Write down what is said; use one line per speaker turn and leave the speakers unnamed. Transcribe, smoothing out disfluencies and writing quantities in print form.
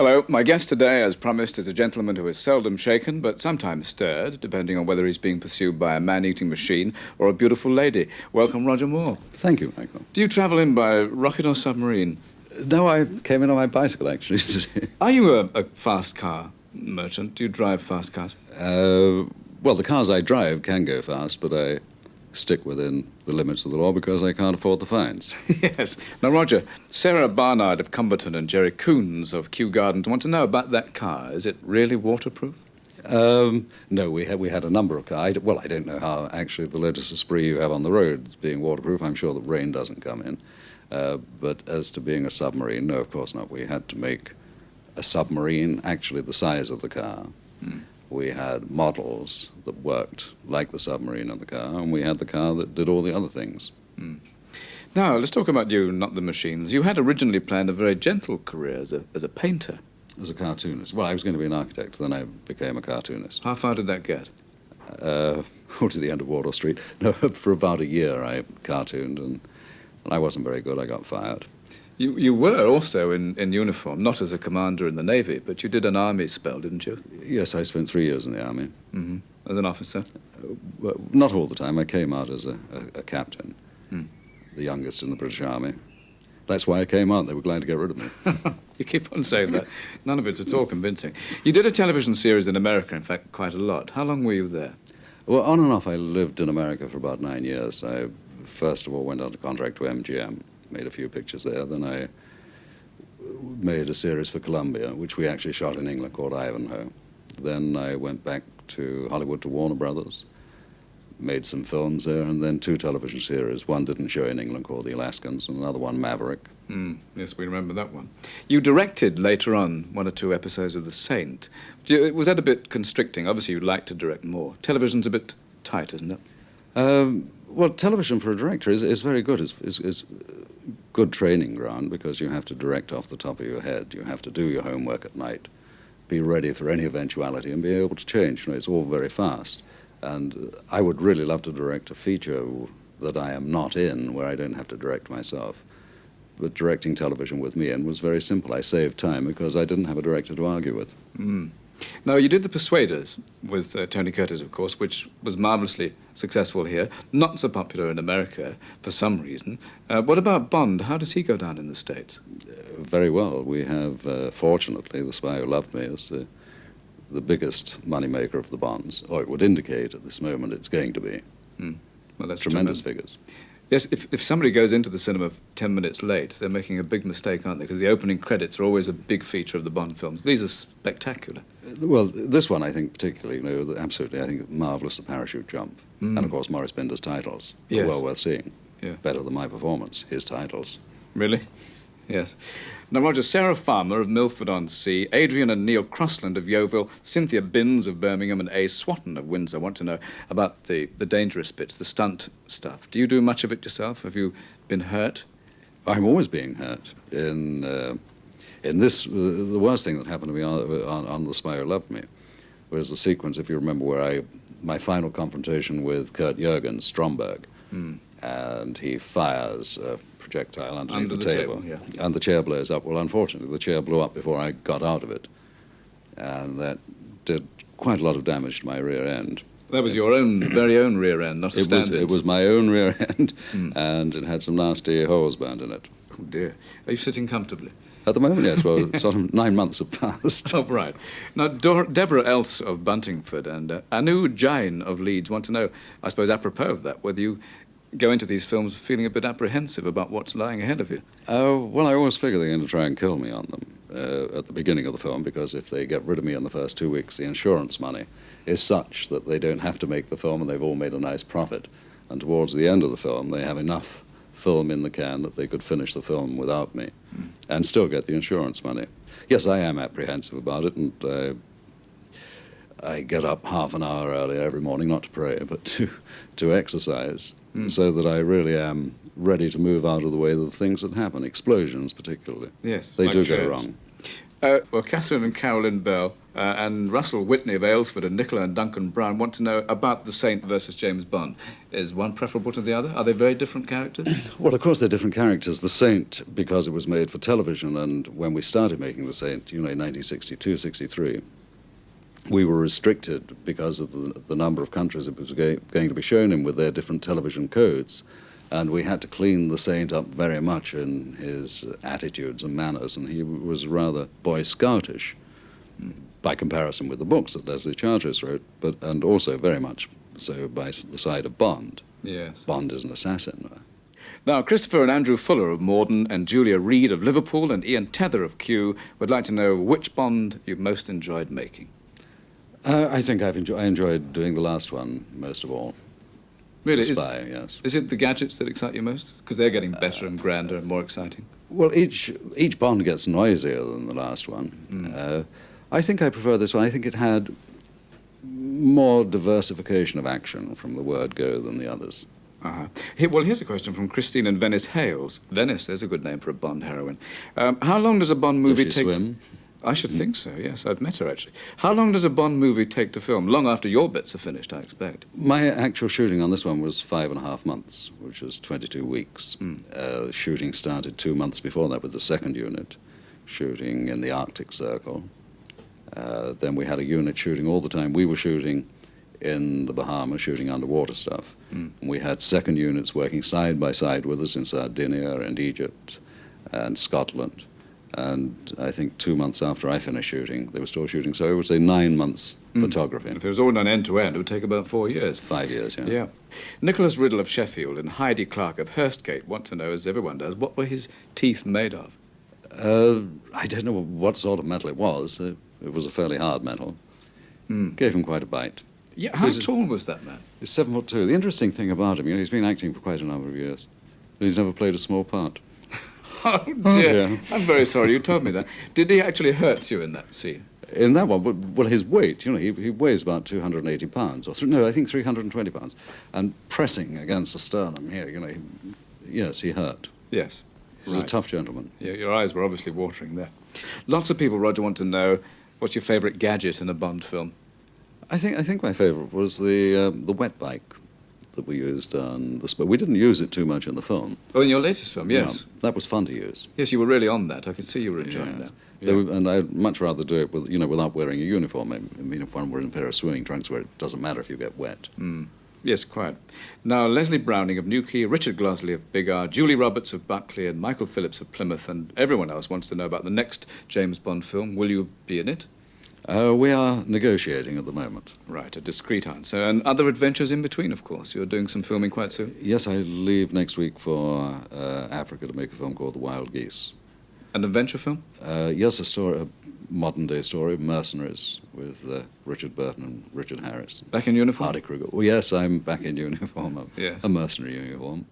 Hello, my guest today, as promised, is a gentleman who is seldom shaken, but sometimes stirred, depending on whether he's being pursued by a man-eating machine or a beautiful lady. Welcome, Roger Moore.
Thank you, Michael.
Do you travel in by rocket or submarine?
No, I came in on my bicycle, actually.
Are you a fast car merchant? Do you drive fast cars?
Well, the cars I drive can go fast, but I stick within the limits of the law because I can't afford the fines.
Yes. Now, Roger, Sarah Barnard of Cumberton and Jerry Coons of Kew Gardens want to know about that car. Is it really waterproof?
No, we had a number of cars. Well, I don't know how actually the Lotus Esprit you have on the road is being waterproof. I'm sure that rain doesn't come in. But as to being a submarine, no, of course not. We had to make a submarine actually the size of the car. We had models that worked like the submarine in the car, and we had the car that did all the other things.
Now, let's talk about you, not the machines. You had originally planned a very gentle career as a painter.
As a cartoonist. Well, I was going to be an architect, then I became a cartoonist.
How far did that get?
To the end of Wardour Street. No, for about a year I cartooned, and I wasn't very good. I got fired.
You were also in uniform, not as a commander in the Navy, but you did an army spell, didn't you?
Yes, I spent 3 years in the army.
As an officer?
Well, not all the time. I came out as a captain, the youngest in the British Army. That's why I came out. They were glad to get rid of me.
You keep on saying that. None of it's at all convincing. You did a television series in America, in fact, quite a lot. How long were you there?
Well, on and off, I lived in America for about 9 years. I first of all went under contract to MGM. Made a few pictures there. Then I made a series for Columbia, which we actually shot in England, called Ivanhoe. Then I went back to Hollywood to Warner Brothers, made some films there, and then 2 television series. One didn't show in England, called The Alaskans, and another one, Maverick.
Yes, we remember that one. You directed later on 1 or 2 episodes of The Saint. Was that a bit constricting? Obviously, you'd like to direct more. Television's a bit tight, isn't it?
Well, television for a director is very good. Is good training ground because you have to direct off the top of your head. You have to do your homework at night, be ready for any eventuality, and be able to change. You know, it's all very fast. And I would really love to direct a feature that I am not in, where I don't have to direct myself. But directing television with me in was very simple. I saved time because I didn't have a director to argue with.
Now, you did The Persuaders with Tony Curtis, of course, which was marvellously successful here, not so popular in America for some reason. What about Bond? How does he go down in the States?
Very well. We have, fortunately, The Spy Who Loved Me is the biggest moneymaker of the Bonds, or it would indicate at this moment it's going to be.
Well, that's
tremendous figures.
Yes, if somebody goes into the cinema 10 minutes late, they're making a big mistake, aren't they? Because the opening credits are always a big feature of the Bond films. These are spectacular.
Well, this one I think particularly, absolutely, I think marvellous, the parachute jump. And of course Maurice Binder's titles are well worth seeing.
Yeah.
Better than my performance, his titles.
Really? Yes. Now, Roger, Sarah Farmer of Milford-on-Sea, Adrian and Neil Crossland of Yeovil, Cynthia Binns of Birmingham, and A. Swatton of Windsor want to know about the dangerous bits, the stunt stuff. Do you do much of it yourself? Have you been hurt?
I'm always being hurt. In this, the worst thing that happened to me on The Spy Who Loved Me was the sequence, if you remember, where my final confrontation with Kurt Jürgens, Stromberg, and he fires a projectile underneath the table.
Yeah.
And the chair blows up. Well, unfortunately, the chair blew up before I got out of it. And that did quite a lot of damage to my rear end.
That was your very own rear end, not a stand-in.
It was my own rear end, and it had some nasty holes burned in it.
Oh, dear. Are you sitting comfortably?
At the moment, yes. Well, sort of 9 months have passed.
Oh, right. Now, Deborah Else of Buntingford and Anu Jain of Leeds want to know, I suppose apropos of that, whether you go into these films feeling a bit apprehensive about what's lying ahead of you.
Well, I always figure they're going to try and kill me on them at the beginning of the film, because if they get rid of me in the first 2 weeks, the insurance money is such that they don't have to make the film and they've all made a nice profit. And towards the end of the film, they have enough film in the can that they could finish the film without me and still get the insurance money. Yes, I am apprehensive about it, and I get up half an hour earlier every morning, not to pray, but to exercise, so that I really am ready to move out of the way of the things that happen, explosions particularly.
Yes.
They
like
do
trains.
go wrong.
Well, Catherine and Carolyn Bell and Russell Whitney of Aylesford and Nicola and Duncan Brown want to know about the Saint versus James Bond. Is one preferable to the other? Are they very different characters?
Well, of course, they're different characters. The Saint, because it was made for television, and when we started making The Saint, in 1962, 63, we were restricted because of the number of countries it was going to be shown in with their different television codes. And we had to clean the Saint up very much in his attitudes and manners, and he was rather Boy Scoutish by comparison with the books that Leslie Charteris wrote, and also very much so by the side of Bond.
Yes.
Bond is an assassin.
Now, Christopher and Andrew Fuller of Morden and Julia Reed of Liverpool and Ian Tether of Kew would like to know which Bond you've most enjoyed making.
I think I enjoyed doing the last one most of all.
Really?
Spy, yes.
Is it the gadgets that excite you most? Because they're getting better and grander and more exciting.
Well, each Bond gets noisier than the last one. I think I prefer this one. I think it had more diversification of action from the word go than the others.
Uh-huh. Well, here's a question from Christine in Venice Hales. Venice, there's a good name for a Bond heroine. How long does a Bond movie
Does she
take...
swim?
I should think so, yes. I've met her, actually. How long does a Bond movie take to film? Long after your bits are finished, I expect.
My actual shooting on this one was 5.5 months, which was 22 weeks. Shooting started 2 months before that with the second unit, shooting in the Arctic Circle. Then we had a unit shooting all the time. We were shooting in the Bahamas, shooting underwater stuff. And we had second units working side by side with us in Sardinia and Egypt and Scotland. And I think 2 months after I finished shooting, they were still shooting. So I would say 9 months photography.
If it was all done end-to-end, it would take about 4 years.
5 years, yeah.
Yeah. Nicholas Riddle of Sheffield and Heidi Clark of Hurstgate want to know, as everyone does, what were his teeth made of?
I don't know what sort of metal it was. It was a fairly hard metal. Gave him quite a bite.
Yeah, how tall was that man?
He's 7'2". The interesting thing about him, he's been acting for quite a number of years. But he's never played a small part.
Oh, dear. I'm very sorry you told me that. Did he actually hurt you in that scene?
In that one, well, his weight, he weighs about 280 pounds, I think 320 pounds. And pressing against the sternum here, yes, he hurt.
Yes.
He was a tough gentleman.
Yeah, your eyes were obviously watering there. Lots of people, Roger, want to know what's your favourite gadget in a Bond film?
I think my favourite was the wet bike that we used on the Spur. We didn't use it too much in the film.
Oh, in your latest film, yes.
Yeah, that was fun to use.
Yes, you were really on that. I could see you were enjoying that. Yeah.
And I'd much rather do it without wearing a uniform. I mean, if one were in a pair of swimming trunks where it doesn't matter if you get wet.
Yes, quite. Now, Leslie Browning of Newquay, Richard Glosley of Big R, Julie Roberts of Buckley, and Michael Phillips of Plymouth, and everyone else wants to know about the next James Bond film. Will you be in it?
We are negotiating at the moment.
Right, a discreet answer. And other adventures in between, of course. You're doing some filming quite soon?
Yes, I leave next week for Africa to make a film called The Wild Geese.
An adventure film?
Yes, a modern-day story of mercenaries with Richard Burton and Richard Harris.
Back in uniform?
Hardy Kruger. Well, yes, I'm back in uniform,
Yes.
a mercenary uniform.